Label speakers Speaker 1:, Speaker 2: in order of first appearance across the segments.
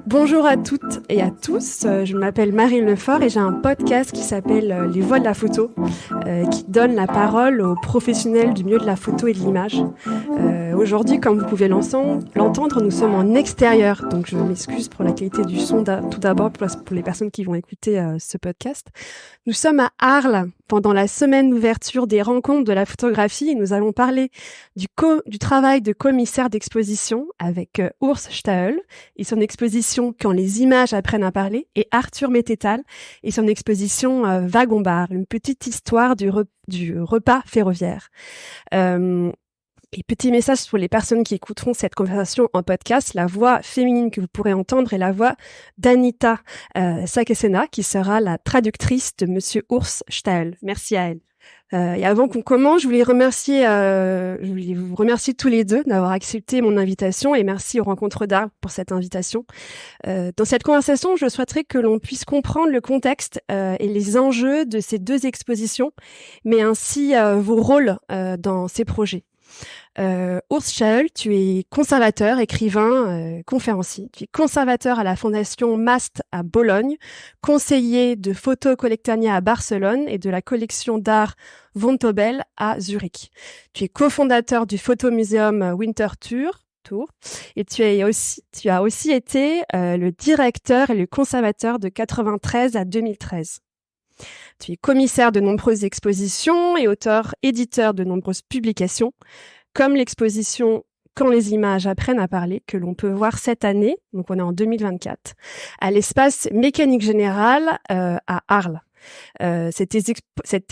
Speaker 1: Bonjour à toutes et à tous, je m'appelle Marie Lefort et j'ai un podcast qui s'appelle Les Voix de la photo, qui donne la parole aux professionnels du milieu de la photo et de l'image. Aujourd'hui, comme vous pouvez l'entendre, nous sommes en extérieur, donc je m'excuse pour la qualité du son tout d'abord pour les personnes qui vont écouter ce podcast. Nous sommes à Arles pendant la semaine d'ouverture des rencontres de la photographie et nous allons parler du travail de commissaire d'exposition avec Urs Staël et son exposition Quand les images apprennent à parler, et Arthur Mettetal et son exposition Wagon-Bar, une petite histoire du repas ferroviaire. Et petit message pour les personnes qui écouteront cette conversation en podcast, la voix féminine que vous pourrez entendre est la voix d'Anita Sakesena, qui sera la traductrice de Monsieur Urs Staël. Merci à elle. Et avant qu'on commence, je voulais vous remercier tous les deux d'avoir accepté mon invitation et merci aux Rencontres d'Arles pour cette invitation. Dans cette conversation, je souhaiterais que l'on puisse comprendre le contexte et les enjeux de ces deux expositions, mais ainsi vos rôles dans ces projets. Urs Staël, tu es conservateur, écrivain, conférencier. Tu es conservateur à la Fondation MAST à Bologne, conseiller de Photo Collectania à Barcelone et de la collection d'art Vontobel à Zurich. Tu es cofondateur du photomuséum Winterthur et tu as aussi été le directeur et le conservateur de 93 à 2013. Tu es commissaire de nombreuses expositions et auteur-éditeur de nombreuses publications, comme l'exposition Quand les images apprennent à parler, que l'on peut voir cette année, donc on est en 2024, à l'espace Mécanique Générale à Arles. Cette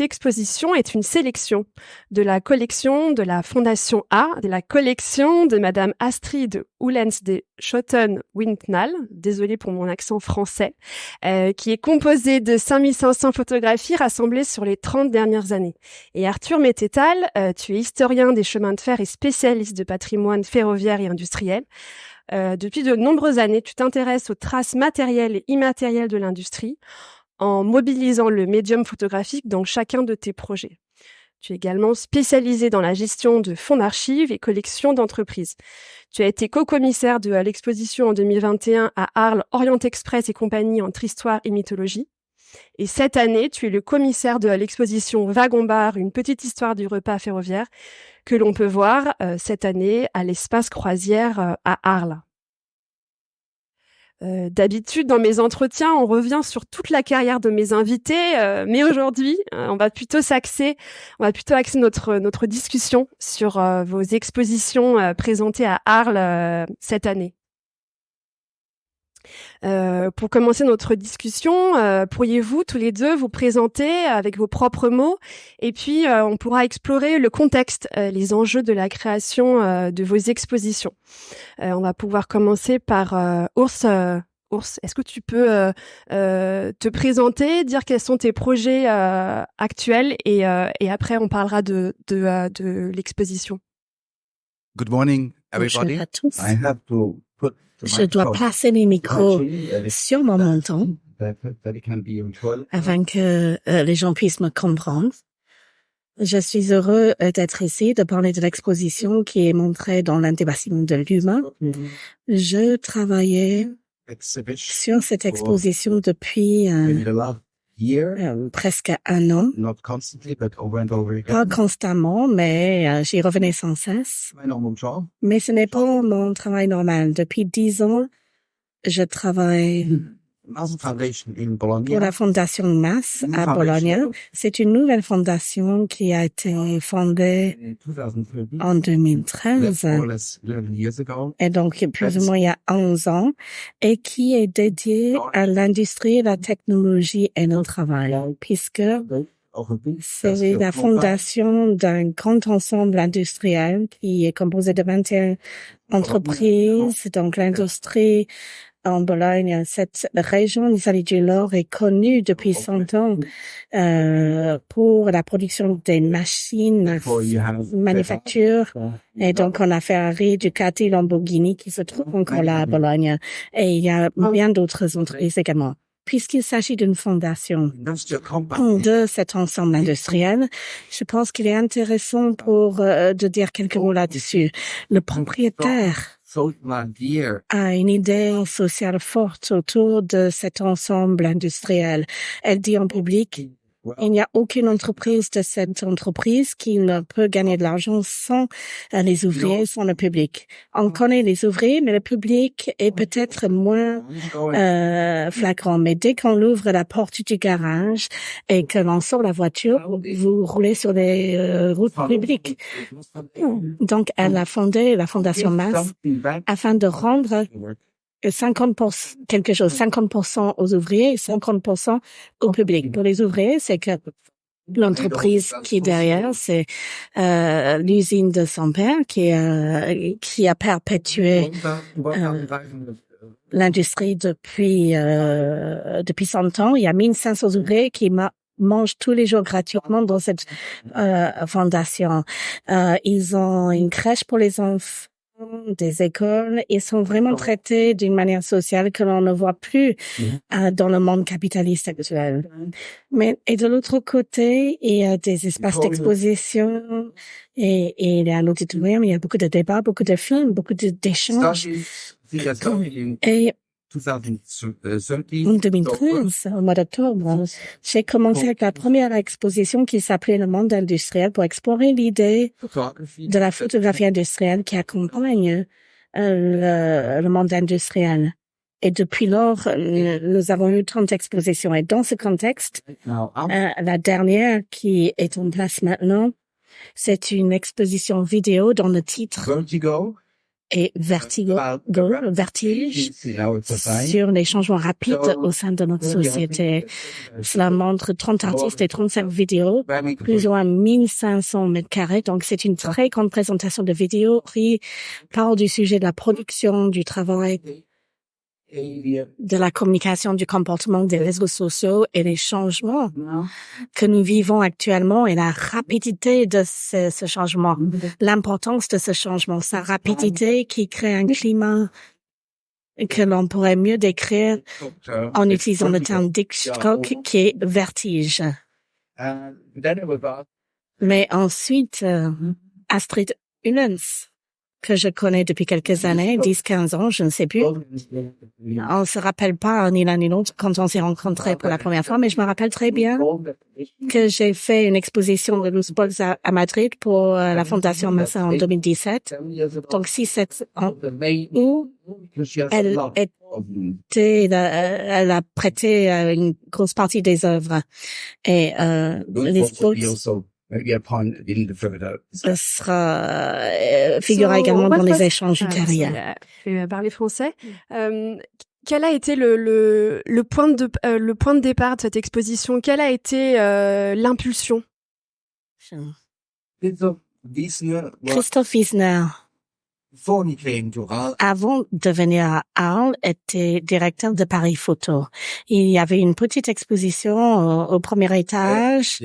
Speaker 1: exposition est une sélection de la collection de la Fondation A, de la collection de Madame Astrid Oelens de Schotten-Wintnall, désolée pour mon accent français, qui est composée de 5500 photographies rassemblées sur les 30 dernières années. Et Arthur Mettetal, tu es historien des chemins de fer et spécialiste de patrimoine ferroviaire et industriel. Depuis de nombreuses années, tu t'intéresses aux traces matérielles et immatérielles de l'industrie, en mobilisant le médium photographique dans chacun de tes projets. Tu es également spécialisé dans la gestion de fonds d'archives et collections d'entreprises. Tu as été co-commissaire de l'exposition en 2021 à Arles Orient Express et compagnie entre histoire et mythologie. Et cette année, tu es le commissaire de l'exposition Wagon-Bar, une petite histoire du repas ferroviaire, que l'on peut voir cette année à l'espace Croisière à Arles. D'habitude, dans mes entretiens, on revient sur toute la carrière de mes invités, mais aujourd'hui, on va plutôt axer notre discussion sur vos expositions présentées à Arles cette année. Pour commencer notre discussion, pourriez-vous tous les deux vous présenter avec vos propres mots et puis on pourra explorer le contexte, les enjeux de la création de vos expositions. On va pouvoir commencer par Urs. Urs, est-ce que tu peux te présenter, dire quels sont tes projets actuels et après on parlera de l'exposition.
Speaker 2: Good morning, everybody.
Speaker 3: Bonjour à tous.
Speaker 2: I have to put
Speaker 3: Je dois placer les micros sur mon menton afin que les gens puissent me comprendre. Je suis heureux d'être ici, de parler de l'exposition qui est montrée dans l'intégration de l'humain. Je travaillais sur cette exposition depuis presque un an. Pas constamment, mais j'y revenais sans cesse. Mais ce n'est pas mon travail normal. Depuis 10 ans, je travaille pour la Fondation MAS à Bologne. C'est une nouvelle fondation qui a été fondée en 2013 et donc plus ou moins il y a 11 ans et qui est dédiée à l'industrie, la technologie et le travail puisque c'est la fondation d'un grand ensemble industriel qui est composé de 21 entreprises. Donc l'industrie en Bologne, cette région d'Italie du Nord est connue depuis 100 ans pour la production des machines manufactures. Et donc, on a Ferrari, Ducati, Lamborghini qui se trouvent encore là à Bologne. Et il y a bien d'autres entreprises également. Puisqu'il s'agit d'une fondation de cet ensemble industriel, je pense qu'il est intéressant de dire quelques mots là-dessus. Le propriétaire a une idée sociale forte autour de cet ensemble industriel. Elle dit en public, il n'y a aucune entreprise de cette entreprise qui ne peut gagner de l'argent sans les ouvriers, sans le public. On connaît les ouvriers, mais le public est peut-être moins flagrant. Mais dès qu'on ouvre la porte du garage et que l'on sort la voiture, vous roulez sur les routes publiques. Donc, elle a fondé la Fondation Mass afin de rendre 50% aux ouvriers et 50% au public. Pour les ouvriers, c'est que l'entreprise qui est derrière, c'est l'usine de son père qui a perpétué l'industrie depuis 100 ans. Il y a 1500 ouvriers qui mangent tous les jours gratuitement dans cette fondation. Ils ont une crèche pour les enfants, des écoles, ils sont vraiment traités d'une manière sociale que l'on ne voit plus dans le monde capitaliste actuel. Et de l'autre côté, il y a des espaces d'exposition et il y a un auditorium, il y a beaucoup de débats, beaucoup de films, beaucoup d'échanges. Et en 2013, au mois d'octobre, j'ai commencé avec la première exposition qui s'appelait Le Monde industriel pour explorer l'idée de la photographie industrielle qui accompagne le monde industriel. Et depuis lors, nous avons eu 30 expositions. Et dans ce contexte, la dernière qui est en place maintenant, c'est une exposition vidéo dont le titre et vertige sur les changements rapides au sein de notre société. Cela montre 30 artistes et 35 vidéos, plus ou moins 1500 mètres carrés. Donc, c'est une très grande présentation de vidéos qui parle du sujet de la production, du travail, de la communication, du comportement des réseaux sociaux et les changements que nous vivons actuellement et la rapidité de ce changement, l'importance de ce changement, sa rapidité qui crée un climat que l'on pourrait mieux décrire en utilisant le terme d'Hitchcock qui est vertige. Mais ensuite, Astrid Ullens, que je connais depuis quelques années, 10-15 ans, je ne sais plus. On se rappelle pas ni l'un ni l'autre quand on s'est rencontrés pour la première fois, mais je me rappelle très bien que j'ai fait une exposition de Luz Bols à Madrid pour la Fondation Massa en 2017. Donc 6-7 ans où elle a prêté une grosse partie des œuvres. Et les Bols figurera également dans les échanges ultérieurs.
Speaker 1: Fait parler français. Quel a été le point de départ de cette exposition? Quelle a été l'impulsion?
Speaker 3: Christoph Wiesner, avant de venir à Arles, était directeur de Paris Photo. Il y avait une petite exposition au premier étage,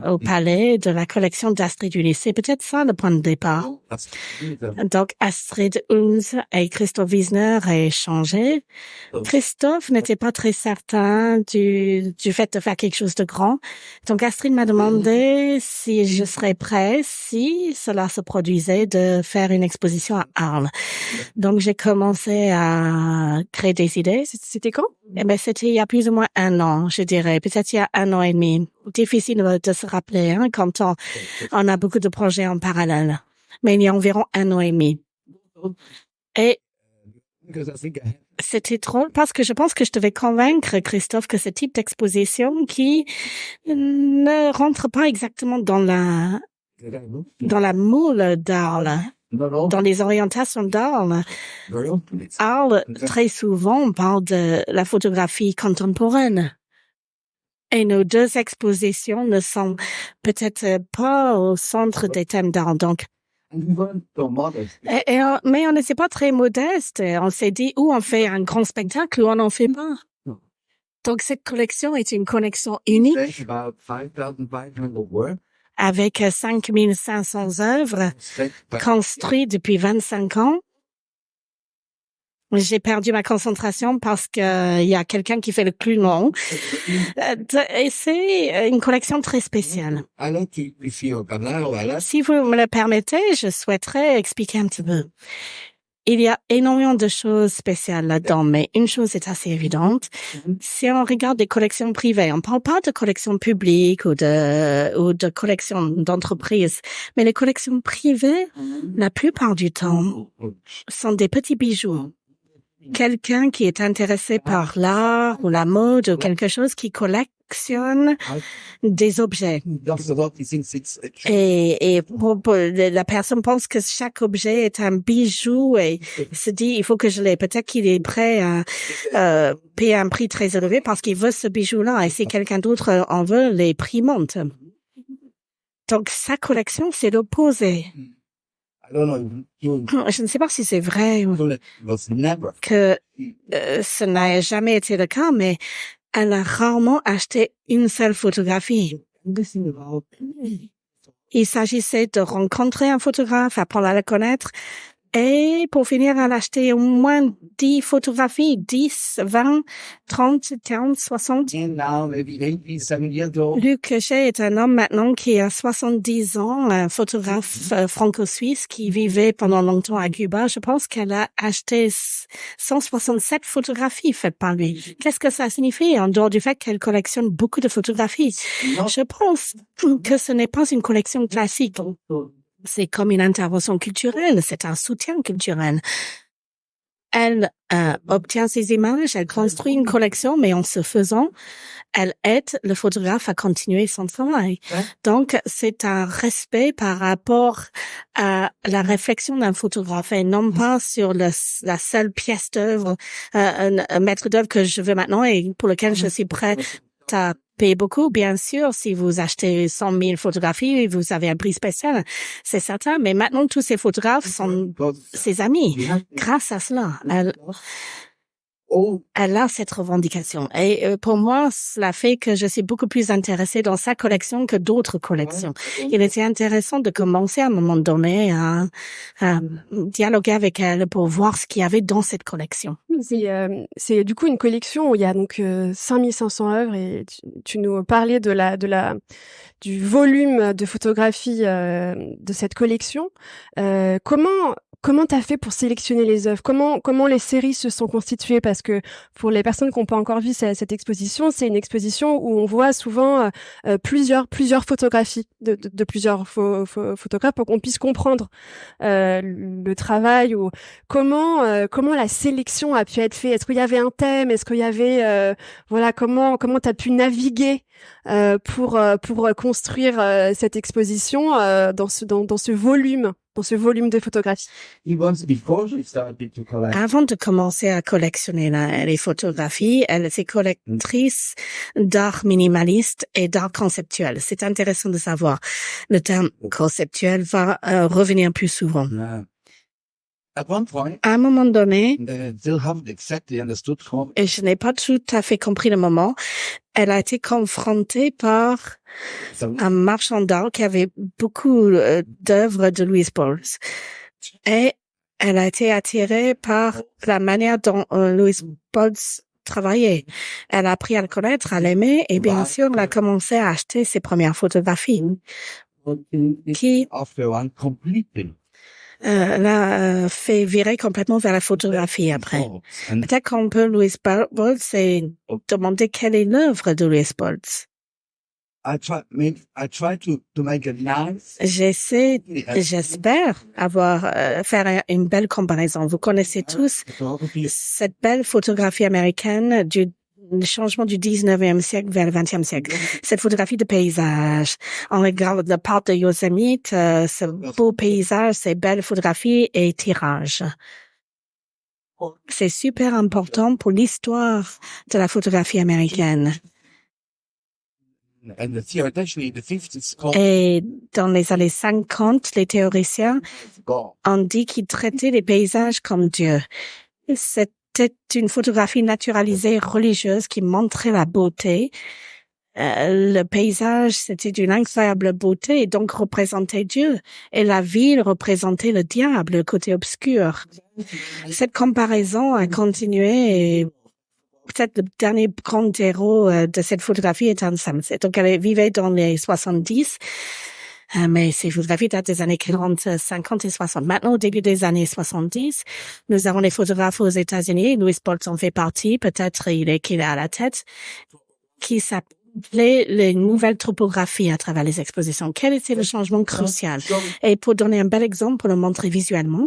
Speaker 3: au palais de la collection d'Astrid Ullens. C'est peut-être ça le point de départ. Donc, Astrid Ullens et Christoph Wiesner ont échangé. Christophe n'était pas très certain du fait de faire quelque chose de grand. Donc, Astrid m'a demandé si je serais prêt, si cela se produisait, de faire une exposition à Arles. Donc, j'ai commencé à créer des idées.
Speaker 1: C'était quand?
Speaker 3: Eh ben, c'était il y a plus ou moins 1 an, je dirais. Peut-être il y a 1 an et demi. Difficile de se rappeler, quand on a beaucoup de projets en parallèle. Mais il y a environ 1 an et demi. Et c'était drôle parce que je pense que je devais convaincre Christophe que ce type d'exposition qui ne rentre pas exactement dans la moule d'Arles, dans les orientations d'Arles. Arles, très souvent, on parle de la photographie contemporaine. Et nos 2 expositions ne sont peut-être pas au centre des thèmes d'art. Donc, mais on n'était pas très modeste. On s'est dit, ou on fait un grand spectacle, ou on n'en fait pas. Donc, cette collection est une collection unique avec 5500 œuvres construites depuis 25 ans. J'ai perdu ma concentration parce que il y a quelqu'un qui fait le plus long. Et c'est une collection très spéciale. Si vous me le permettez, je souhaiterais expliquer un petit peu. Il y a énormément de choses spéciales là-dedans, mais une chose est assez évidente. Si on regarde des collections privées, on parle pas de collections publiques ou de collections d'entreprises, mais les collections privées, la plupart du temps, sont des petits bijoux. Quelqu'un qui est intéressé par l'art ou la mode ou quelque chose qui collectionne des objets. Et la personne pense que chaque objet est un bijou et se dit, il faut que je l'ai. Peut-être qu'il est prêt à payer un prix très élevé parce qu'il veut ce bijou-là. Et si quelqu'un d'autre en veut, les prix montent. Donc, sa collection, c'est l'opposé. Je ne sais pas si c'est vrai que ce n'a jamais été le cas, mais elle a rarement acheté une seule photographie. Il s'agissait de rencontrer un photographe, apprendre à le connaître, et pour finir, elle a acheté au moins 10 photographies, 10, 20, 30, 40, 60. Luc Cochet est un homme maintenant qui a 70 ans, un photographe franco-suisse qui vivait pendant longtemps à Cuba. Je pense qu'elle a acheté 167 photographies faites par lui. Qu'est-ce que ça signifie en dehors du fait qu'elle collectionne beaucoup de photographies? Je pense que ce n'est pas une collection classique. C'est comme une intervention culturelle, c'est un soutien culturel. Elle obtient ces images, elle construit une collection, mais en ce faisant, elle aide le photographe à continuer son travail. Donc, c'est un respect par rapport à la réflexion d'un photographe et non pas sur la seule pièce d'œuvre, un maître d'œuvre que je veux maintenant et pour lequel je suis prêt à payer beaucoup. Bien sûr, si vous achetez 100 000 photographies, vous avez un prix spécial, c'est certain. Mais maintenant, tous ces photographes sont ses amis. Grâce à cela, elle a cette revendication. Et pour moi, cela fait que je suis beaucoup plus intéressée dans sa collection que d'autres collections. Il était intéressant de commencer à un moment donné à dialoguer avec elle pour voir ce qu'il y avait dans cette collection.
Speaker 1: C'est du coup une collection où il y a donc 5500 œuvres et tu nous parlais du volume de photographies de cette collection. Comment t'as fait pour sélectionner les œuvres? Comment les séries se sont constituées? Parce que pour les personnes qui n'ont pas encore vu cette exposition, c'est une exposition où on voit souvent plusieurs photographies de plusieurs photographes pour qu'on puisse comprendre le travail ou comment la sélection a pu être faite. Est-ce qu'il y avait un thème? Est-ce qu'il y avait comment t'as pu naviguer pour construire cette exposition dans ce volume de photographies?
Speaker 3: Avant de commencer à collectionner les photographies, elle était collectrice d'art minimaliste et d'art conceptuel. C'est intéressant de savoir. Le terme conceptuel va revenir plus souvent. À un moment donné, et je n'ai pas tout à fait compris le moment, elle a été confrontée par un marchand d'art qui avait beaucoup d'œuvres de Louise Bols. Et elle a été attirée par la manière dont Louise Bols travaillait. Elle a appris à le connaître, à l'aimer, et bien sûr, elle a commencé à acheter ses premières photographies qui l'a fait virer complètement vers la photographie après. Peut-être qu'on peut Louise Bols et demander quelle est l'œuvre de Louise Bols. J'espère faire une belle comparaison. Vous connaissez tous cette belle photographie américaine du changement du 19e siècle vers le 20e siècle. Cette photographie de paysage. On regarde le parc de Yosemite, ce beau paysage, ces belles photographies et tirages. C'est super important pour l'histoire de la photographie américaine. Et dans les années 50, les théoriciens ont dit qu'ils traitaient les paysages comme Dieu. C'était une photographie naturalisée religieuse qui montrait la beauté le paysage, c'était d'une incroyable beauté et donc représentait Dieu. Et la ville représentait le diable, le côté obscur. Cette comparaison a continué et peut-être le dernier grand héros de cette photographie est Anne Samset. Donc, elle vivait dans les 70, mais ces photographies datent des années 40, 50 et 60. Maintenant, au début des années 70, nous avons les photographes aux États-Unis. Louis Boltz en fait partie. Peut-être qu'il est à la tête, qui s'appelait les nouvelles topographies à travers les expositions. Quel était le changement crucial? Et pour donner un bel exemple, pour le montrer visuellement,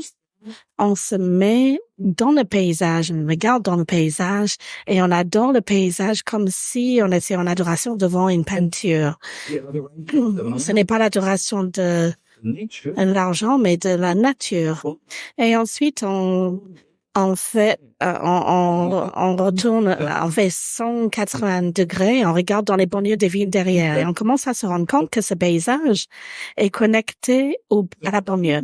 Speaker 3: on se met dans le paysage, on regarde dans le paysage et on adore le paysage comme si on était en adoration devant une peinture. Ce n'est pas l'adoration de l'argent, mais de la nature. Et ensuite, on retourne, on fait 180 degrés, on regarde dans les banlieues des villes derrière et on commence à se rendre compte que ce paysage est connecté à la banlieue.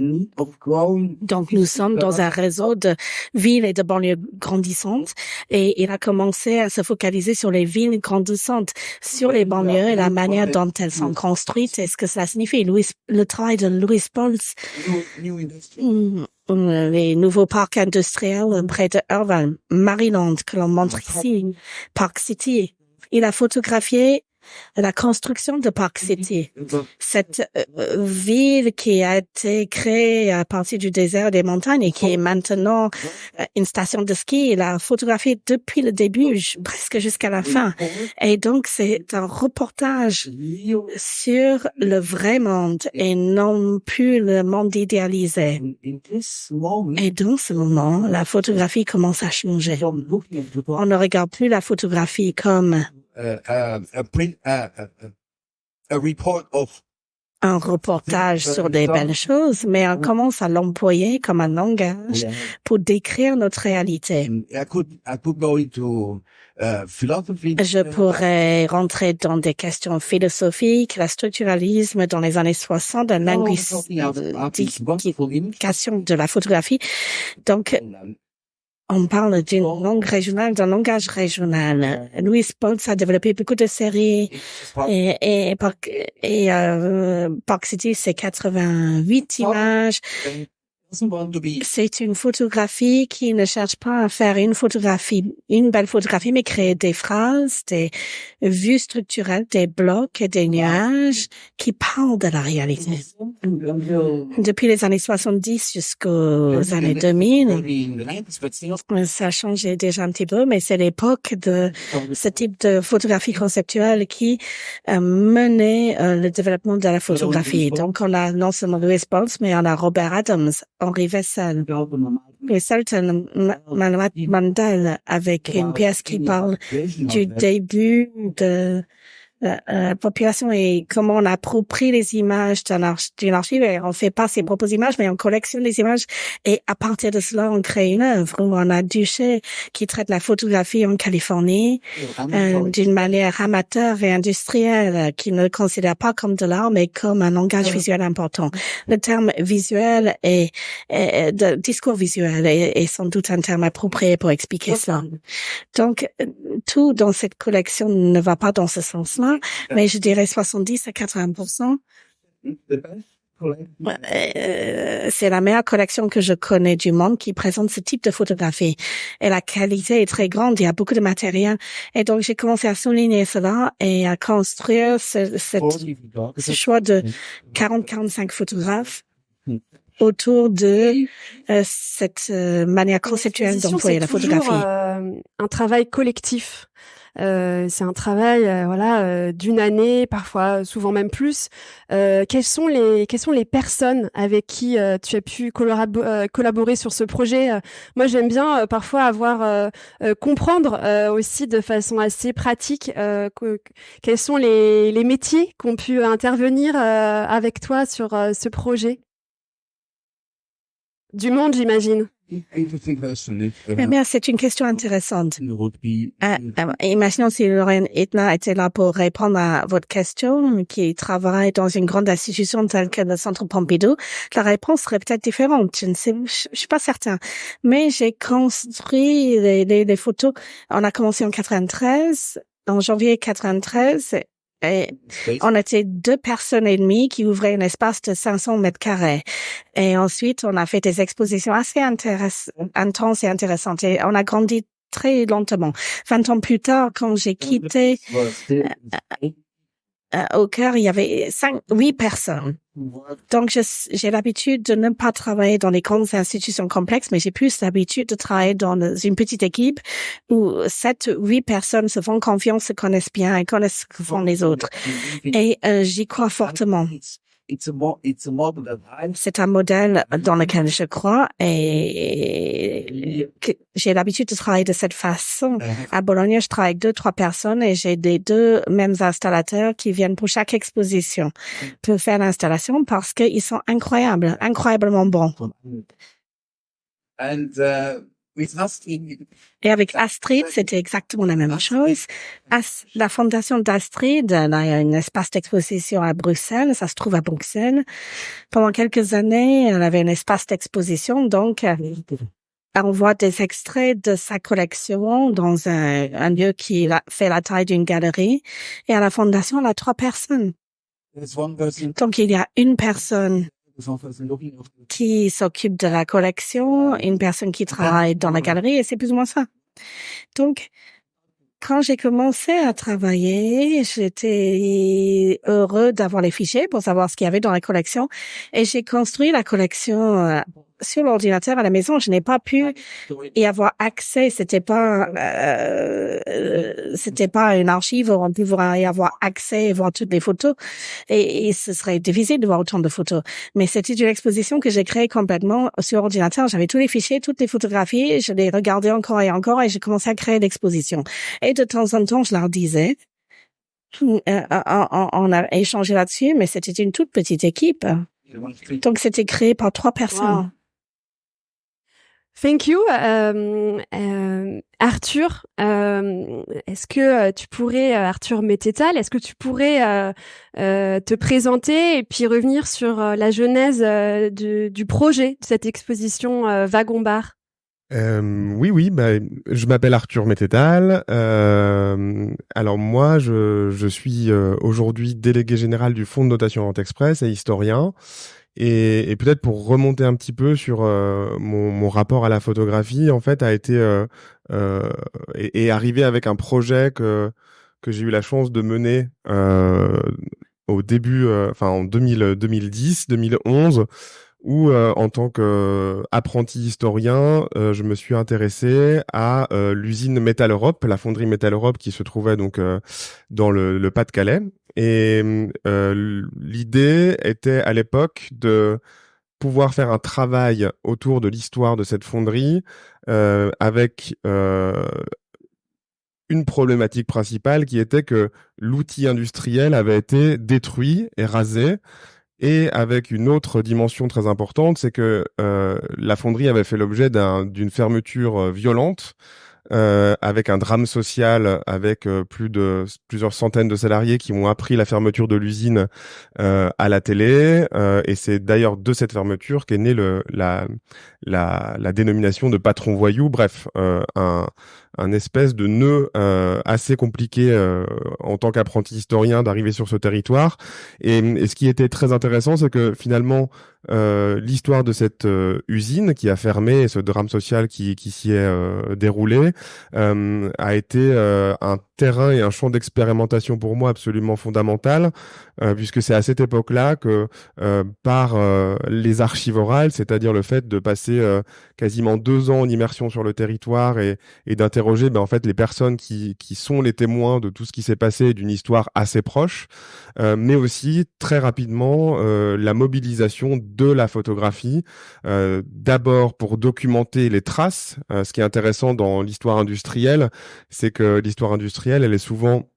Speaker 3: Donc, nous sommes dans un réseau de villes et de banlieues grandissantes et il a commencé à se focaliser sur les villes grandissantes, sur les banlieues et la manière dont elles sont construites et ce que cela signifie. Le travail de Louis Boltz, les nouveaux parcs industriels près de Irvine, Maryland, que l'on montre ici, Park City. Il a photographié la construction de Park City. Cette ville qui a été créée à partir du désert des montagnes et qui est maintenant une station de ski, il a photographié depuis le début, presque jusqu'à la fin. Et donc, c'est un reportage sur le vrai monde et non plus le monde idéalisé. Et dans ce moment, la photographie commence à changer. On ne regarde plus la photographie comme un reportage sur des belles choses, mais on commence à l'employer comme un langage pour décrire notre réalité. Je pourrais rentrer dans des questions philosophiques, le structuralisme dans les années 60, la linguistication de la photographie. Donc, on parle d'une langue régionale, d'un langage régional. Louis Boltz a développé beaucoup de séries et Park City, c'est 88 images. C'est une photographie qui ne cherche pas à faire une belle photographie, mais créer des phrases, des vues structurelles, des blocs et des nuages qui parlent de la réalité. Depuis les années 70 jusqu'aux années 2000, ça a changé déjà un petit peu, mais c'est l'époque de ce type de photographie conceptuelle qui menait le développement de la photographie. Donc, on a non seulement Louis Boltz, mais on a Robert Adams, Henri Wessel, et Sultan Mandel avec une pièce qui parle du début de la population et comment on approprie les images d'une archive et on fait pas ses propres images, mais on collectionne les images et à partir de cela, on crée une œuvre. On a Duché qui traite la photographie en Californie d'une manière amateur et industrielle, qui ne le considère pas comme de l'art, mais comme un langage visuel important. Le terme visuel de discours visuel est sans doute un terme approprié pour expliquer cela. Donc, tout dans cette collection ne va pas dans ce sens-là, mais je dirais 70 à 80%. C'est la meilleure collection que je connais du monde qui présente ce type de photographie. Et la qualité est très grande, il y a beaucoup de matériel. Et donc, j'ai commencé à souligner cela et à construire ce choix de 40-45 photographes autour de cette manière conceptuelle d'employer la photographie.
Speaker 1: Un travail collectif. C'est un travail d'une année, parfois souvent même plus. Quelles sont les personnes avec qui tu as pu collaborer sur ce projet? Moi, j'aime bien parfois comprendre aussi de façon assez pratique quels sont les métiers qui ont pu intervenir avec toi sur ce projet. Du monde, j'imagine.
Speaker 3: Eh bien, c'est une question intéressante. Imaginons si Lorraine Ettner était là pour répondre à votre question, qui travaille dans une grande institution telle que le Centre Pompidou. La réponse serait peut-être différente. Je suis pas certain. Mais j'ai construit les photos. On a commencé en 93. En janvier 93, Et on était 2 personnes et demie qui ouvraient un espace de 500 mètres carrés. Et ensuite, on a fait des expositions assez intenses et intéressantes. Et on a grandi très lentement. 20 ans plus tard, quand j'ai quitté, au cœur, il y avait 8 personnes. Donc, j'ai l'habitude de ne pas travailler dans les grandes institutions complexes, mais j'ai plus l'habitude de travailler dans une petite équipe où 8 personnes se font confiance, se connaissent bien et connaissent ce que font les autres. Et j'y crois fortement. C'est un modèle dans lequel je crois et j'ai l'habitude de travailler de cette façon. À Bologne, je travaille avec 2-3 personnes et j'ai les 2 mêmes installateurs qui viennent pour chaque exposition pour faire l'installation parce qu'ils sont incroyablement bons. Et avec Astrid, c'était exactement la même chose. La fondation d'Astrid, là, il y a un espace d'exposition à Bruxelles, ça se trouve à Bruxelles. Pendant quelques années, elle avait un espace d'exposition, donc on voit des extraits de sa collection dans un lieu qui fait la taille d'une galerie. Et à la fondation, on a 3 personnes. Donc il y a une personne qui s'occupe de la collection, une personne qui travaille dans la galerie, et c'est plus ou moins ça. Donc, quand j'ai commencé à travailler, j'étais heureux d'avoir les fichiers pour savoir ce qu'il y avait dans la collection, et j'ai construit la collection sur l'ordinateur à la maison. Je n'ai pas pu y avoir accès. C'était pas une archive où on pouvait y avoir accès et voir toutes les photos. Et ce serait difficile de voir autant de photos. Mais c'était une exposition que j'ai créée complètement sur ordinateur. J'avais tous les fichiers, toutes les photographies. Je les regardais encore et encore et j'ai commencé à créer l'exposition. Et de temps en temps, je leur disais, on a échangé là-dessus, mais c'était une toute petite équipe. Donc, c'était créé par 3 personnes.
Speaker 1: Wow. Thank you. Arthur, est-ce que tu pourrais, Arthur Mettetal, est-ce que tu pourrais te présenter et puis revenir sur la genèse du projet de cette exposition Wagon-Bar?
Speaker 4: Oui, je m'appelle Arthur Mettetal. Alors moi, je suis aujourd'hui délégué général du Fonds de notation Orient Express et historien. Et peut-être pour remonter un petit peu sur mon rapport à la photographie, en fait, a été est arrivé avec un projet que j'ai eu la chance de mener au début, en 2010, 2011, où en tant qu'apprenti historien, je me suis intéressé à l'usine Métal Europe, la fonderie Métal Europe qui se trouvait donc dans le Pas-de-Calais. Et l'idée était à l'époque de pouvoir faire un travail autour de l'histoire de cette fonderie avec une problématique principale qui était que l'outil industriel avait été détruit et rasé. Et avec une autre dimension très importante, c'est que la fonderie avait fait l'objet d'une fermeture violente, avec un drame social, avec plusieurs centaines de salariés qui ont appris la fermeture de l'usine à la télé. Et c'est d'ailleurs de cette fermeture qu'est née la dénomination de patron voyou. Bref, un espèce de nœud assez compliqué en tant qu'apprenti historien d'arriver sur ce territoire. Et ce qui était très intéressant, c'est que finalement, l'histoire de cette usine qui a fermé et ce drame social qui s'y est déroulé a été un terrain et un champ d'expérimentation pour moi absolument fondamental, puisque c'est à cette époque-là que par les archives orales, c'est-à-dire le fait de passer quasiment 2 ans en immersion sur le territoire et d'interroger en fait les personnes qui sont les témoins de tout ce qui s'est passé, d'une histoire assez proche, mais aussi très rapidement la mobilisation de la photographie, d'abord pour documenter les traces. Ce qui est intéressant dans l'histoire industrielle, c'est que l'histoire industrielle, elle est souvent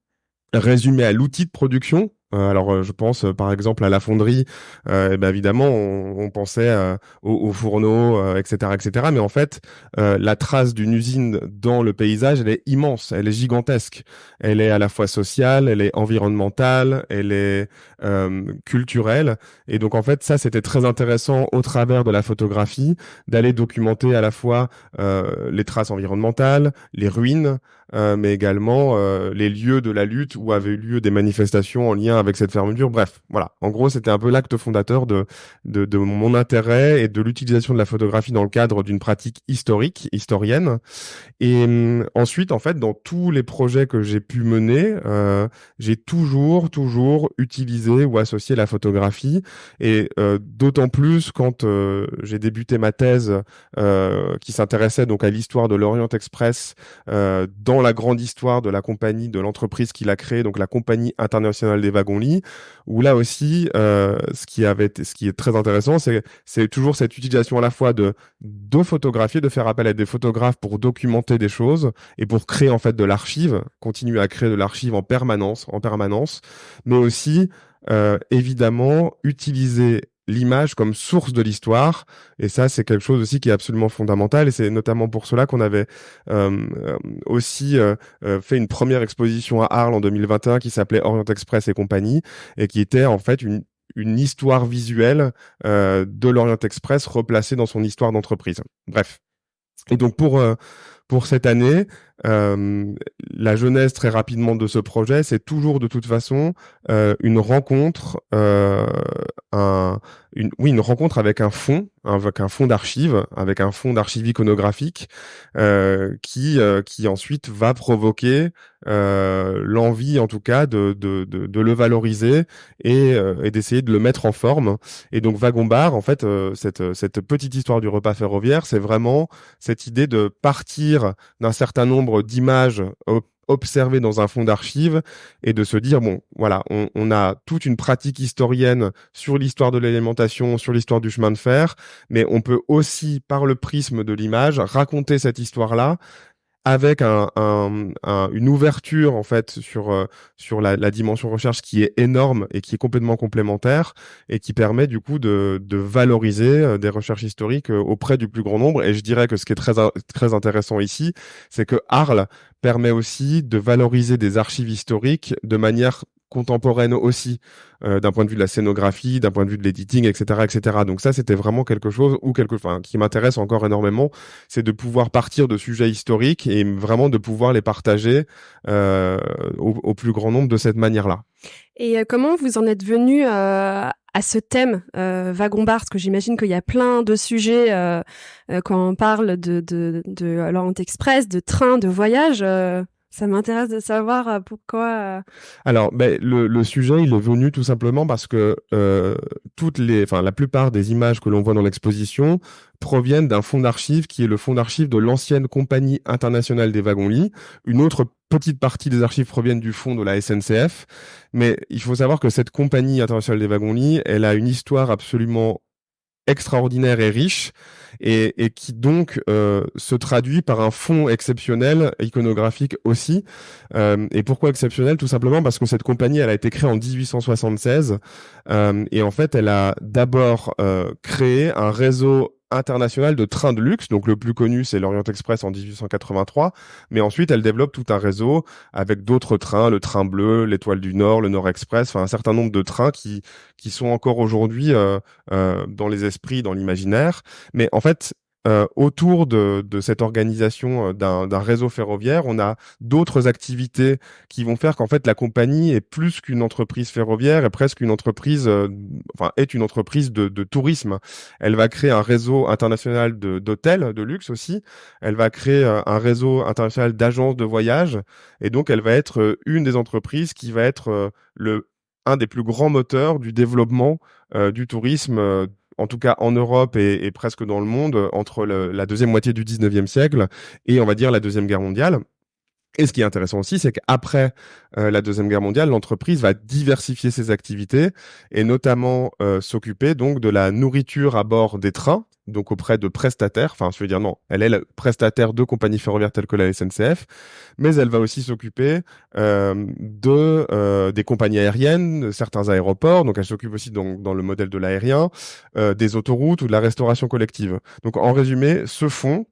Speaker 4: résumée à l'outil de production, Je pense par exemple à la fonderie. Évidemment, on pensait aux fourneaux, etc., etc. Mais en fait, la trace d'une usine dans le paysage, elle est immense, elle est gigantesque. Elle est à la fois sociale, elle est environnementale, elle est culturelle. Et donc en fait, ça, c'était très intéressant au travers de la photographie, d'aller documenter à la fois les traces environnementales, les ruines, mais également les lieux de la lutte où avaient eu lieu des manifestations en lien avec cette fermeture. Bref, voilà. En gros, c'était un peu l'acte fondateur de mon intérêt et de l'utilisation de la photographie dans le cadre d'une pratique historienne. Et ensuite, en fait, dans tous les projets que j'ai pu mener, j'ai toujours utilisé ou associé la photographie. Et d'autant plus quand j'ai débuté ma thèse qui s'intéressait donc à l'histoire de l'Orient Express dans la grande histoire de la compagnie, de l'entreprise qui l'a créée, donc la Compagnie internationale des wagons-lits, où là aussi, ce qui est très intéressant, c'est toujours cette utilisation à la fois de photographier, de faire appel à des photographes pour documenter des choses et pour créer en fait de l'archive, continuer à créer de l'archive en permanence, mais aussi évidemment utiliser l'image comme source de l'histoire. Et ça, c'est quelque chose aussi qui est absolument fondamental. Et c'est notamment pour cela qu'on avait aussi fait une première exposition à Arles en 2021 qui s'appelait Orient Express et compagnie, et qui était en fait une histoire visuelle de l'Orient Express replacée dans son histoire d'entreprise. Bref. Et donc pour cette année, la genèse très rapidement de ce projet, c'est toujours de toute façon une rencontre, une rencontre avec un fonds d'archives, avec un fonds d'archives iconographiques qui ensuite va provoquer l'envie, en tout cas, de le valoriser et d'essayer de le mettre en forme. Et donc Wagon-Bar, en fait, cette petite histoire du repas ferroviaire, c'est vraiment cette idée de partir d'un certain nombre d'images observées dans un fonds d'archives et de se dire, bon, voilà, on a toute une pratique historienne sur l'histoire de l'alimentation, sur l'histoire du chemin de fer, mais on peut aussi, par le prisme de l'image, raconter cette histoire-là avec une ouverture en fait sur la dimension recherche qui est énorme et qui est complètement complémentaire et qui permet du coup de valoriser des recherches historiques auprès du plus grand nombre. Et je dirais que ce qui est très intéressant ici, c'est que Arles permet aussi de valoriser des archives historiques de manière contemporaine aussi, d'un point de vue de la scénographie, d'un point de vue de l'editing, etc., etc. Donc ça, c'était vraiment quelque chose qui m'intéresse encore énormément, c'est de pouvoir partir de sujets historiques et vraiment de pouvoir les partager au plus grand nombre de cette manière-là.
Speaker 1: Et comment vous en êtes venu à ce thème Wagon-Bar, parce que j'imagine qu'il y a plein de sujets quand on parle de l'Orient Express, de train, de voyage. Ça m'intéresse de savoir pourquoi.
Speaker 4: Alors, le sujet, il est venu tout simplement parce que la plupart des images que l'on voit dans l'exposition proviennent d'un fonds d'archives qui est le fonds d'archives de l'ancienne Compagnie internationale des wagons-lits. Une autre petite partie des archives proviennent du fonds de la SNCF. Mais il faut savoir que cette Compagnie internationale des wagons-lits, elle a une histoire absolument extraordinaire et riche et qui donc se traduit par un fonds exceptionnel iconographique aussi. Et pourquoi exceptionnel? Tout simplement parce que cette compagnie, elle a été créée en 1876 et en fait, elle a d'abord créé un réseau international de trains de luxe. Donc le plus connu, c'est l'Orient Express en 1883, mais ensuite elle développe tout un réseau avec d'autres trains, le train bleu, l'Étoile du Nord, le Nord Express, enfin un certain nombre de trains qui sont encore aujourd'hui dans les esprits, dans l'imaginaire. Mais en fait, autour de cette organisation d'un réseau ferroviaire, on a d'autres activités qui vont faire qu'en fait la compagnie est plus qu'une entreprise ferroviaire, est presque une entreprise, est une entreprise de tourisme. Elle va créer un réseau international d'hôtels de luxe aussi. Elle va créer un réseau international d'agences de voyage, et donc elle va être une des entreprises qui va être un des plus grands moteurs du développement du tourisme. En tout cas en Europe et presque dans le monde, entre la deuxième moitié du 19e siècle et on va dire la Deuxième Guerre mondiale. Et ce qui est intéressant aussi, c'est qu'après la Deuxième Guerre mondiale, l'entreprise va diversifier ses activités et notamment s'occuper donc de la nourriture à bord des trains, donc auprès de prestataires. Enfin, je veux dire non, elle est le prestataire de compagnies ferroviaires telles que la SNCF, mais elle va aussi s'occuper des compagnies aériennes, de certains aéroports. Donc, elle s'occupe aussi dans le modèle de l'aérien, des autoroutes ou de la restauration collective. Donc, en résumé, ce fonds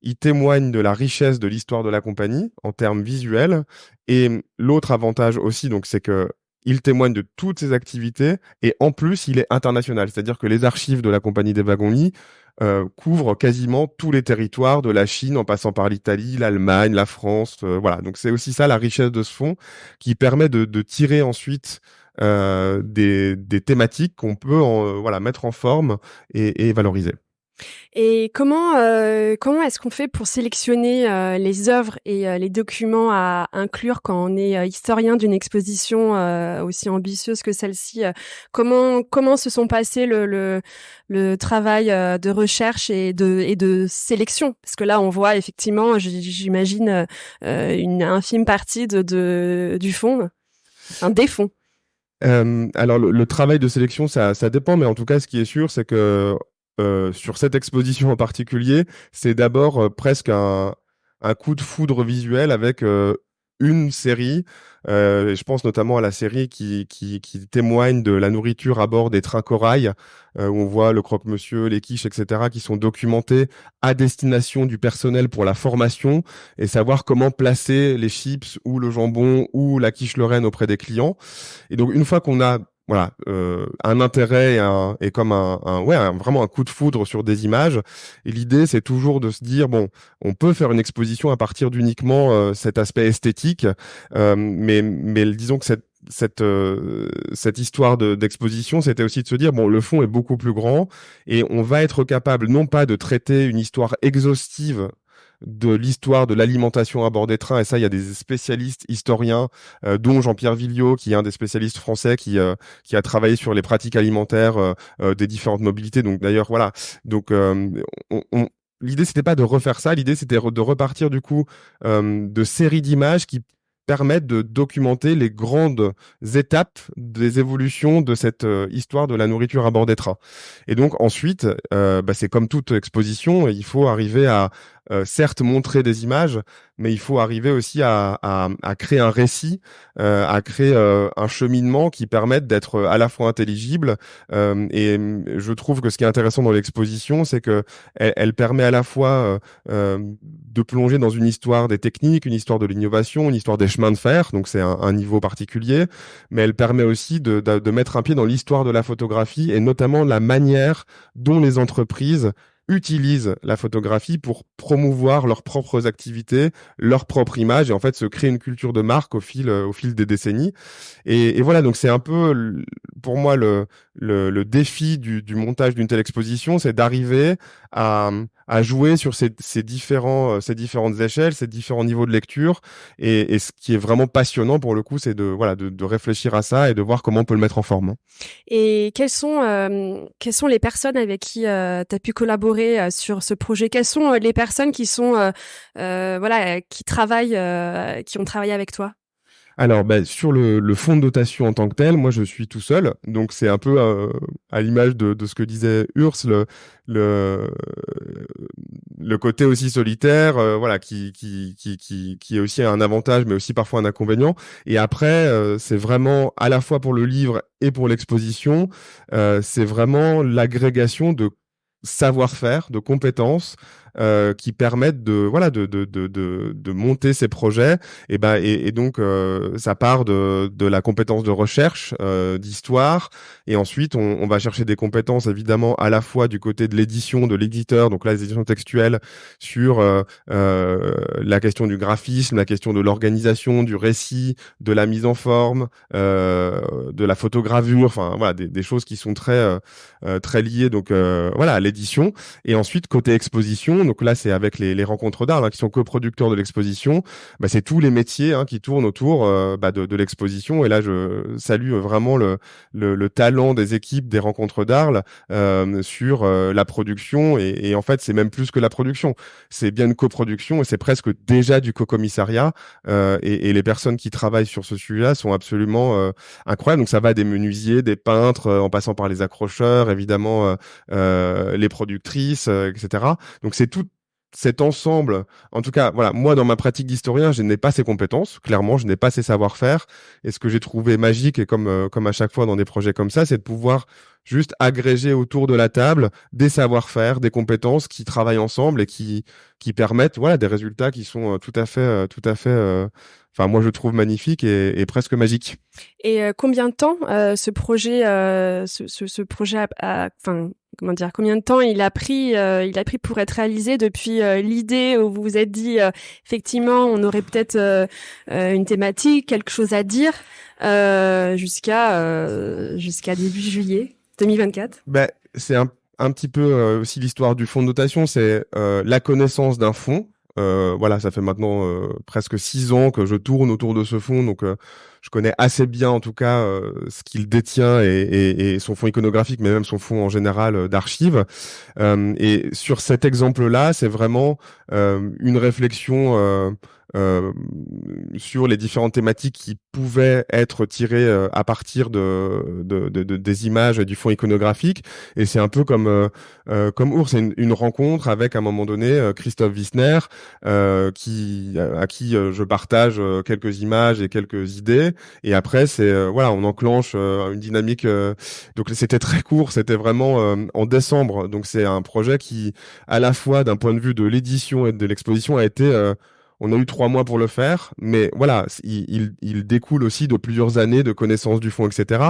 Speaker 4: il témoigne de la richesse de l'histoire de la compagnie en termes visuels. Et l'autre avantage aussi, donc, c'est que il témoigne de toutes ses activités et en plus, il est international. C'est-à-dire que les archives de la compagnie des wagons-lits couvrent quasiment tous les territoires de la Chine en passant par l'Italie, l'Allemagne, la France. Voilà. Donc, c'est aussi ça la richesse de ce fonds qui permet de tirer ensuite des thématiques qu'on peut mettre en forme et valoriser.
Speaker 1: Et comment est-ce qu'on fait pour sélectionner les œuvres et les documents à inclure quand on est historien d'une exposition aussi ambitieuse que celle-ci? Comment se sont passés le travail de recherche et de sélection? Parce que là, on voit effectivement, j'imagine, une infime partie du fond, des fonds.
Speaker 4: Alors le travail de sélection, ça dépend, mais en tout cas, ce qui est sûr, c'est que sur cette exposition en particulier, c'est d'abord presque un coup de foudre visuel avec une série. Je pense notamment à la série qui témoigne de la nourriture à bord des trains corail, où on voit le croque-monsieur, les quiches, etc., qui sont documentés à destination du personnel pour la formation et savoir comment placer les chips ou le jambon ou la quiche Lorraine auprès des clients. Et donc, une fois qu'on a un intérêt et comme vraiment un coup de foudre sur des images. Et l'idée, c'est toujours de se dire, bon, on peut faire une exposition à partir d'uniquement cet aspect esthétique, mais disons que cette histoire d'exposition, c'était aussi de se dire, bon, le fond est beaucoup plus grand et on va être capable non pas de traiter une histoire exhaustive de l'histoire de l'alimentation à bord des trains, et ça, il y a des spécialistes historiens, dont Jean-Pierre Villot, qui est un des spécialistes français qui a travaillé sur les pratiques alimentaires des différentes mobilités. Donc d'ailleurs, voilà. Donc l'idée, c'était pas de refaire ça, l'idée, c'était de repartir du coup de séries d'images qui permettent de documenter les grandes étapes des évolutions de cette histoire de la nourriture à bord des trains. Et donc ensuite, c'est comme toute exposition, il faut arriver à certes montrer des images, mais il faut arriver aussi à créer un récit, à créer un cheminement qui permette d'être à la fois intelligible. Et je trouve que ce qui est intéressant dans l'exposition, c'est que elle permet à la fois de plonger dans une histoire des techniques, une histoire de l'innovation, une histoire des chemins de fer, donc c'est un niveau particulier, mais elle permet aussi de mettre un pied dans l'histoire de la photographie et notamment la manière dont les entreprises utilisent la photographie pour promouvoir leurs propres activités, leur propre image et en fait se créer une culture de marque au fil des décennies. Et voilà, donc c'est un peu pour moi le défi du montage d'une telle exposition, c'est d'arriver à jouer sur ces différentes échelles, ces différents niveaux de lecture. Et ce qui est vraiment passionnant pour le coup, c'est de réfléchir à ça et de voir comment on peut le mettre en forme.
Speaker 1: Et quelles sont les personnes avec qui tu as pu collaborer sur ce projet? Quelles sont les personnes qui sont qui ont travaillé avec toi?
Speaker 4: Alors, sur le fonds de dotation en tant que tel, moi, je suis tout seul. Donc, c'est un peu à l'image de ce que disait Urs, le côté aussi solitaire, qui est aussi un avantage, mais aussi parfois un inconvénient. Et après, c'est vraiment à la fois pour le livre et pour l'exposition, c'est vraiment l'agrégation de savoir-faire, de compétences qui permettent de monter ces projets. Et donc ça part de la compétence de recherche, d'histoire, et ensuite on va chercher des compétences évidemment à la fois du côté de l'édition, de l'éditeur, donc là les éditions textuelles sur la question du graphisme, la question de l'organisation, du récit, de la mise en forme, de la photogravure, enfin voilà des choses qui sont très liées donc à l'édition. Et ensuite côté exposition, l'exposition. Donc là, c'est avec les rencontres d'art qui sont coproducteurs de l'exposition. C'est tous les métiers qui tournent autour de l'exposition. Et là, je salue vraiment le talent des équipes des rencontres d'art sur la production. Et en fait, c'est même plus que la production. C'est bien une coproduction et c'est presque déjà du co-commissariat. Et les personnes qui travaillent sur ce sujet-là sont absolument incroyables. Donc ça va des menuisiers, des peintres, en passant par les accrocheurs, évidemment les productrices, etc. Donc c'est tout cet ensemble. En tout cas, voilà, moi dans ma pratique d'historien, je n'ai pas ces compétences. Clairement, je n'ai pas ces savoir-faire. Et ce que j'ai trouvé magique, et comme à chaque fois dans des projets comme ça, c'est de pouvoir juste agréger autour de la table des savoir-faire, des compétences qui travaillent ensemble et qui permettent, voilà, des résultats qui sont tout à fait, enfin, moi je trouve magnifiques et presque magiques.
Speaker 1: Et combien de temps ce projet, enfin, comment dire, combien de temps il a pris pour être réalisé depuis l'idée où vous vous êtes dit effectivement on aurait peut-être une thématique, quelque chose à dire, jusqu'à début juillet 2024.
Speaker 4: C'est un petit peu aussi l'histoire du fonds de dotation, c'est la connaissance d'un fonds. Voilà, ça fait maintenant presque 6 ans que je tourne autour de ce fonds, donc je connais assez bien en tout cas ce qu'il détient et son fonds iconographique, mais même son fonds en général d'archives. Et sur cet exemple-là, c'est vraiment une réflexion sur les différentes thématiques qui pouvaient être tirées à partir des images du fonds iconographique. Et c'est un peu comme Ours, c'est une rencontre avec à un moment donné Christophe Wissner, à qui je partage quelques images et quelques idées. Et après, c'est voilà, on enclenche une dynamique. Donc c'était très court, c'était vraiment en décembre. Donc c'est un projet qui, à la fois d'un point de vue de l'édition et de l'exposition, a été on a eu 3 mois pour le faire, mais voilà, il découle aussi de plusieurs années de connaissance du fonds, etc.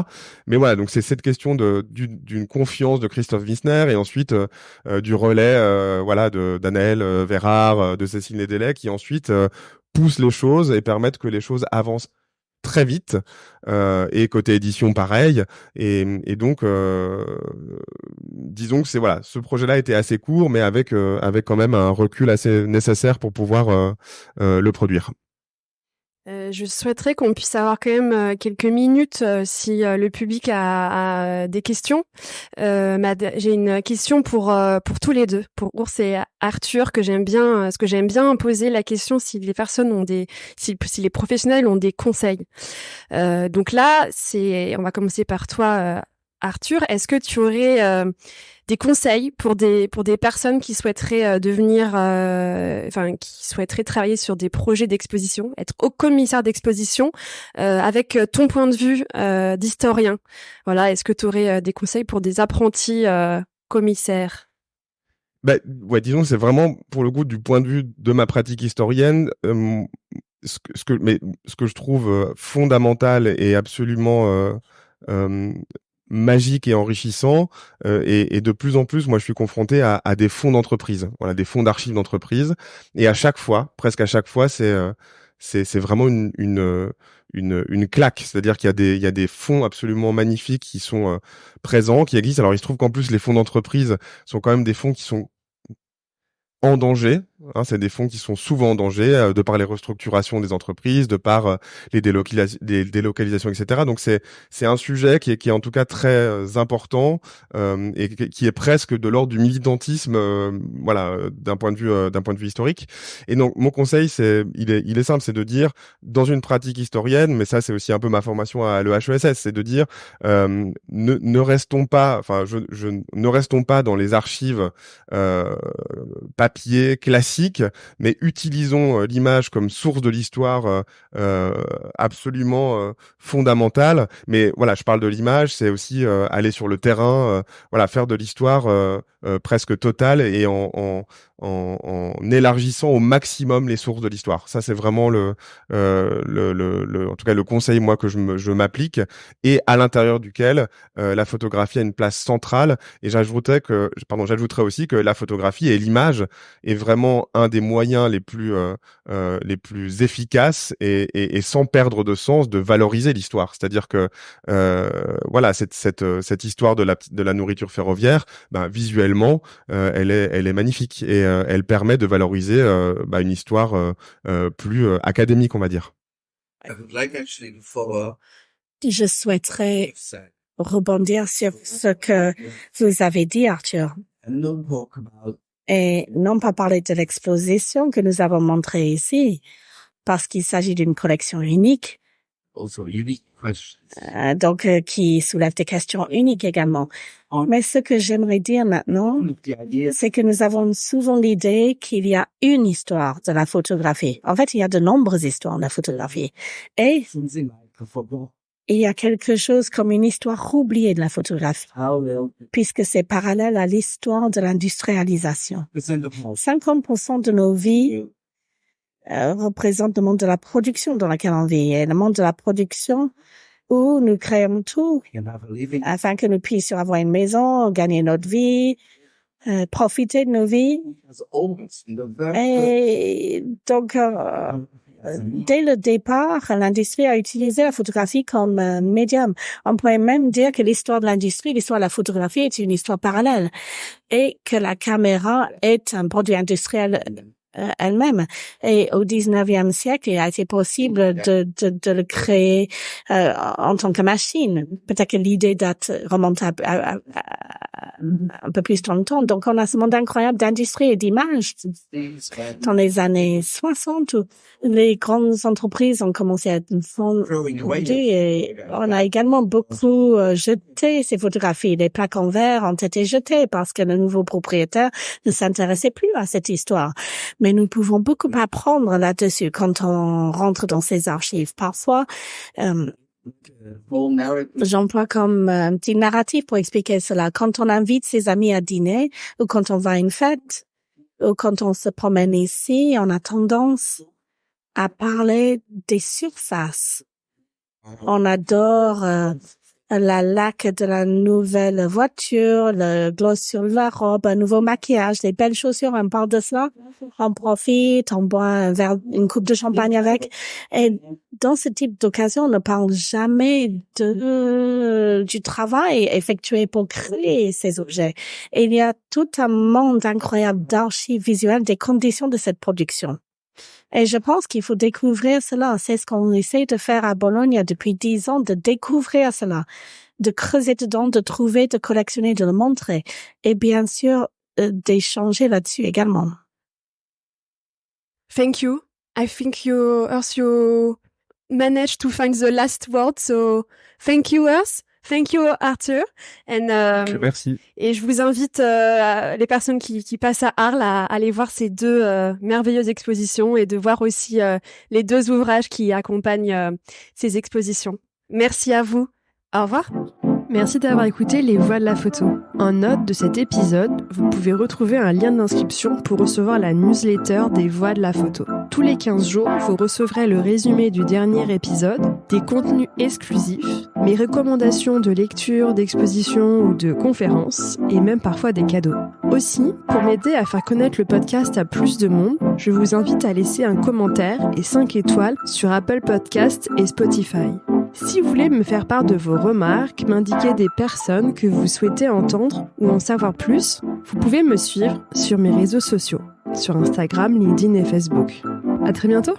Speaker 4: Mais voilà, donc c'est cette question d'une confiance de Christophe Wissner et ensuite du relais, voilà, d'Anaëlle Vérard, de Cécile Nédélec, qui ensuite poussent les choses et permettent que les choses avancent très vite, et côté édition pareil, et donc disons que c'est voilà, ce projet-là était assez court, mais avec quand même un recul assez nécessaire pour pouvoir le produire.
Speaker 1: Je souhaiterais qu'on puisse avoir quand même quelques minutes si le public a des questions. J'ai une question pour tous les deux, pour Ours et Arthur, que j'aime bien, parce que j'aime bien poser la question si les personnes ont si les professionnels ont des conseils. Donc là, on va commencer par toi, Arthur. Est-ce que tu aurais des conseils pour des personnes qui souhaiteraient qui souhaiteraient travailler sur des projets d'exposition, être haut commissaire d'exposition, avec ton point de vue d'historien. Voilà, est-ce que tu aurais des conseils pour des apprentis commissaires?
Speaker 4: Ouais, disons, c'est vraiment pour le coup du point de vue de ma pratique historienne, ce que je trouve fondamental et absolument magique et enrichissant, et de plus en plus, moi, je suis confronté à des fonds d'entreprise, voilà, des fonds d'archives d'entreprise, et presque à chaque fois, c'est vraiment une claque, c'est-à-dire qu'il y a des fonds absolument magnifiques qui sont présents, qui existent. Alors, il se trouve qu'en plus, les fonds d'entreprise sont quand même des fonds qui sont en danger. C'est des fonds qui sont souvent en danger de par les restructurations des entreprises, de par les délocalisations, etc. Donc c'est un sujet qui est en tout cas très important, et qui est presque de l'ordre du militantisme, voilà, d'un point de vue historique. Et donc mon conseil, il est simple, c'est de dire, dans une pratique historienne, mais ça c'est aussi un peu ma formation à l'EHESS, c'est de dire ne restons pas, enfin ne restons pas dans les archives papier classique, mais utilisons l'image comme source de l'histoire absolument fondamentale. Mais voilà, je parle de l'image, c'est aussi aller sur le terrain, voilà, faire de l'histoire presque totale et en élargissant au maximum les sources de l'histoire. Ça, c'est vraiment en tout cas le conseil moi que je m'applique, et à l'intérieur duquel la photographie a une place centrale. Et j'ajouterais aussi que la photographie et l'image est vraiment vraiment un des moyens les plus efficaces et sans perdre de sens de valoriser l'histoire. C'est-à-dire que voilà, cette histoire de la nourriture ferroviaire, visuellement, elle est magnifique et elle permet de valoriser une histoire plus académique, on va dire.
Speaker 3: Je souhaiterais rebondir sur ce que vous avez dit, Arthur. Et non pas parler de l'exposition que nous avons montrée ici, parce qu'il s'agit d'une collection unique. Donc, qui soulève des questions uniques également. Mais ce que j'aimerais dire maintenant, c'est que nous avons souvent l'idée qu'il y a une histoire de la photographie. En fait, il y a de nombreuses histoires de la photographie. Et il y a quelque chose comme une histoire oubliée de la photographie, puisque c'est parallèle à l'histoire de l'industrialisation. 50% de nos vies représente le monde de la production dans lequel on vit, et le monde de la production où nous créons tout afin que nous puissions avoir une maison, gagner notre vie, profiter de nos vies. Et donc, dès le départ, l'industrie a utilisé la photographie comme médium. On pourrait même dire que l'histoire de l'industrie, l'histoire de la photographie est une histoire parallèle et que la caméra est un produit industriel elle-même. Et au 19e siècle, il a été possible de le créer en tant que machine. Peut-être que l'idée remonte à un peu plus longtemps. Donc, on a ce monde incroyable d'industrie et d'image. Dans les années 60, où les grandes entreprises ont commencé à être fondées et on a également beaucoup jeté ces photographies. Les plaques en verre ont été jetées parce que le nouveau propriétaire ne s'intéressait plus à cette histoire. Mais nous pouvons beaucoup apprendre là-dessus quand on rentre dans ces archives. Parfois, j'emploie comme un petit narratif pour expliquer cela. Quand on invite ses amis à dîner, ou quand on va à une fête, ou quand on se promène ici, on a tendance à parler des surfaces. On adore la laque de la nouvelle voiture, le gloss sur la robe, un nouveau maquillage, les belles chaussures, on parle de cela. On profite, on boit une coupe de champagne avec. Et dans ce type d'occasion, on ne parle jamais du travail effectué pour créer ces objets. Et il y a tout un monde incroyable d'archives visuelles des conditions de cette production. Et je pense qu'il faut découvrir cela. C'est ce qu'on essaie de faire à Bologne depuis 10 ans, de découvrir cela, de creuser dedans, de trouver, de collectionner, de le montrer. Et bien sûr, d'échanger là-dessus également.
Speaker 1: Thank you. I think you managed to find the last word. So thank you, Earth. Thank you, Arthur.
Speaker 4: Merci.
Speaker 1: Et je vous invite, les personnes qui passent à Arles, à aller voir ces deux merveilleuses expositions et de voir aussi les deux ouvrages qui accompagnent ces expositions. Merci à vous. Au revoir. Merci d'avoir écouté Les Voix de la photo. En note de cet épisode, vous pouvez retrouver un lien d'inscription pour recevoir la newsletter des Voix de la photo. Tous les 15 jours, vous recevrez le résumé du dernier épisode, des contenus exclusifs, mes recommandations de lecture, d'exposition ou de conférences, et même parfois des cadeaux. Aussi, pour m'aider à faire connaître le podcast à plus de monde, je vous invite à laisser un commentaire et 5 étoiles sur Apple Podcasts et Spotify. Si vous voulez me faire part de vos remarques, m'indiquer des personnes que vous souhaitez entendre ou en savoir plus, vous pouvez me suivre sur mes réseaux sociaux, sur Instagram, LinkedIn et Facebook. À très bientôt!